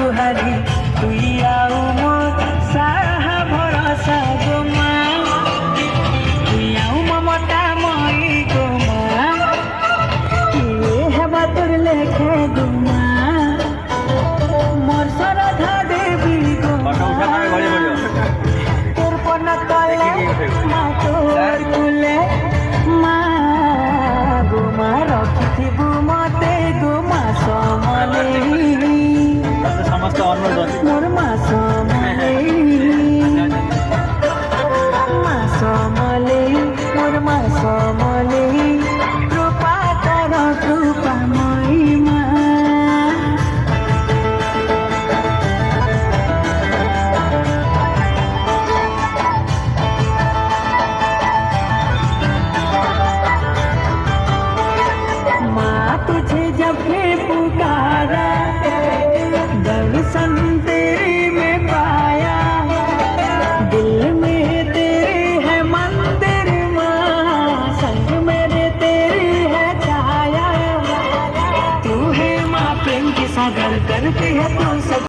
गुहारी तुई आउ मो साहा भरोसा गो माँ तुई आउ ममता मई गो माँ ये हेबा तोर लेखे गो माँ मोर सरधा देवी गो तोर पन तले माँ तोर कुले माँ गो माँ रखिथिबु मते गो माँ समलेई मोर माँ समलेई मोर माँ समलेई कृपा कर कृपामयी माँ तुझे जब भी पुकारा दर्शन तेरे में पाया दिल में तेरे है मंदिर माँ संग मेरे तेरी है छाया तू है माँ प्रेम के सागर करती है तू सब